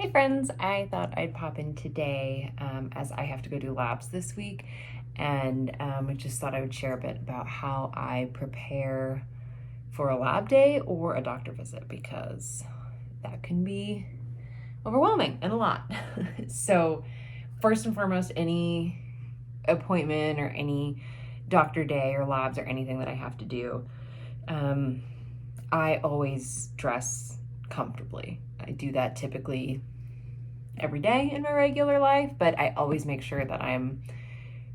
Hey friends, I thought I'd pop in today as I have to go do labs this week, and I just thought I would share a bit about how I prepare for a lab day or a doctor visit because that can be overwhelming and a lot. So, first and foremost, any appointment or any doctor day or labs or anything that I have to do, um, I always dress comfortably. I do that typically every day in my regular life, but I always make sure that I'm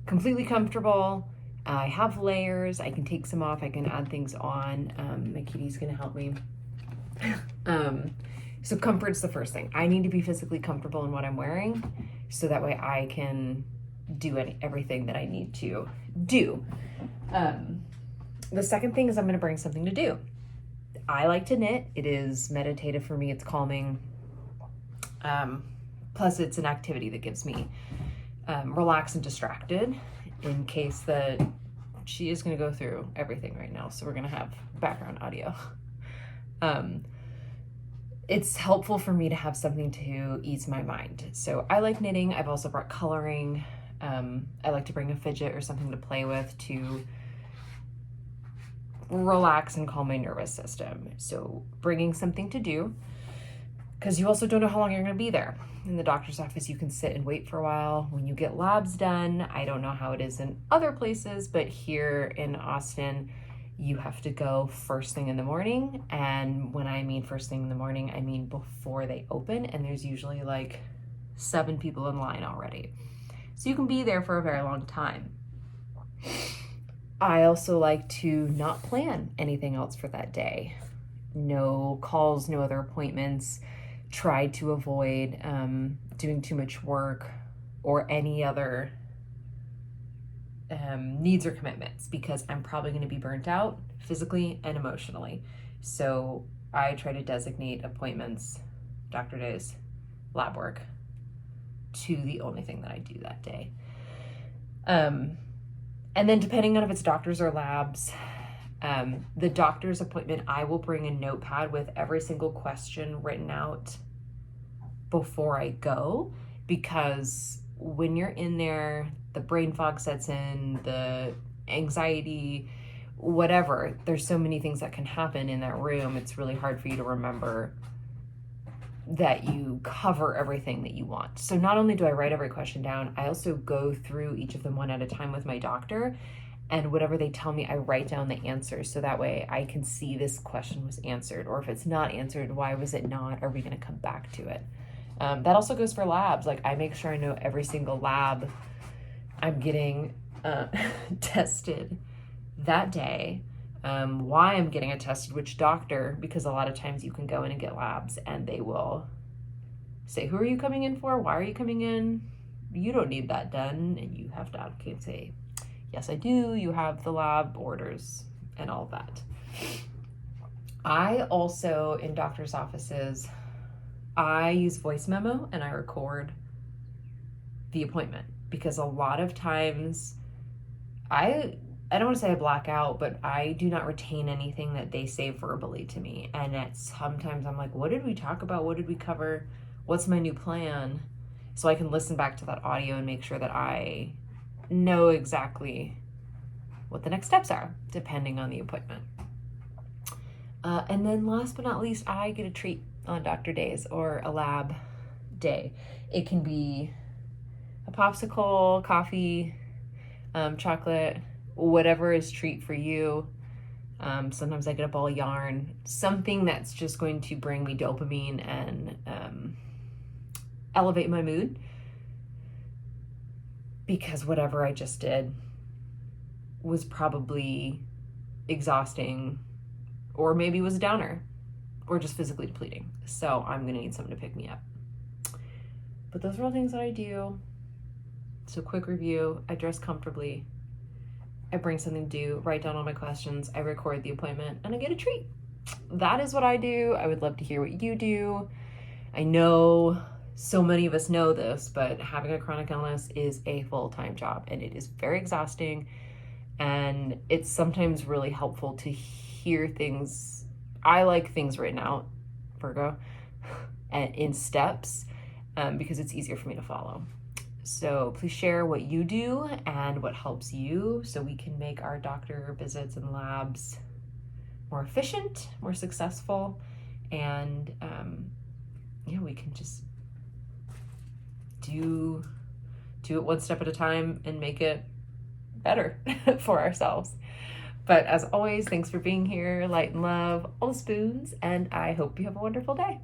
completely comfortable. I have layers. I can take some off. I can add things on. My kitty's going to help me. So comfort's the first thing. I need to be physically comfortable in what I'm wearing so that way I can do everything that I need to do. The second thing is I'm going to bring something to do. I like to knit. It is meditative for me. It's calming. Plus, it's an activity that gives me relaxed and distracted in case that she is going to go through everything right now. So we're going to have background audio. It's helpful for me to have something to ease my mind. So I like knitting. I've also brought coloring. I like to bring a fidget or something to play with to relax and calm my nervous system. So bringing something to do, because you also don't know how long you're going to be there. In the doctor's office, you can sit and wait for a while. When you get labs done, I don't know how it is in other places, but here in Austin, you have to go first thing in the morning. And when I mean first thing in the morning, I mean before they open, and there's usually like 7 people in line already. So you can be there for a very long time. I also like to not plan anything else for that day. No calls, no other appointments. Try to avoid doing too much work or any other needs or commitments because I'm probably going to be burnt out physically and emotionally. So I try to designate appointments, doctor days, lab work to the only thing that I do that day. And then depending on if it's doctors or labs, the doctor's appointment, I will bring a notepad with every single question written out before I go, because when you're in there, the brain fog sets in, the anxiety, whatever. There's so many things that can happen in that room. It's really hard for you to remember that you cover everything that you want. So not only do I write every question down, I also go through each of them one at a time with my doctor. And whatever they tell me, I write down the answers so that way I can see this question was answered. Or if it's not answered, why was it not? Are we going to come back to it? That also goes for labs. Like I make sure I know every single lab I'm getting tested that day, why I'm getting it tested, which doctor, because a lot of times you can go in and get labs and they will say, who are you coming in for? Why are you coming in? You don't need that done. And you have to advocate and say, yes, I do. You have the lab orders and all of that. I also, in doctor's offices, I use voice memo and I record the appointment because a lot of times I don't want to say I black out, but I do not retain anything that they say verbally to me. And sometimes I'm like, what did we talk about? What did we cover? What's my new plan? So I can listen back to that audio and make sure that I know exactly what the next steps are, depending on the appointment. And then last but not least, I get a treat on doctor days or a lab day. It can be a popsicle, coffee, chocolate, whatever is treat for you. Sometimes I get a ball of yarn, something that's just going to bring me dopamine and elevate my mood, because whatever I just did was probably exhausting, or maybe was a downer, or just physically depleting. So I'm gonna need something to pick me up. But those are all things that I do. So quick review, I dress comfortably, I bring something to do, write down all my questions, I record the appointment, and I get a treat. That is what I do. I would love to hear what you do. I know so many of us know this, but having a chronic illness is a full-time job and it is very exhausting. And it's sometimes really helpful to hear things. I like things written out, Virgo, in steps because it's easier for me to follow. So please share what you do and what helps you so we can make our doctor visits and labs more efficient, more successful, and we can just do it one step at a time and make it better for ourselves. But as always, thanks for being here. Light and love, all the spoons, and I hope you have a wonderful day.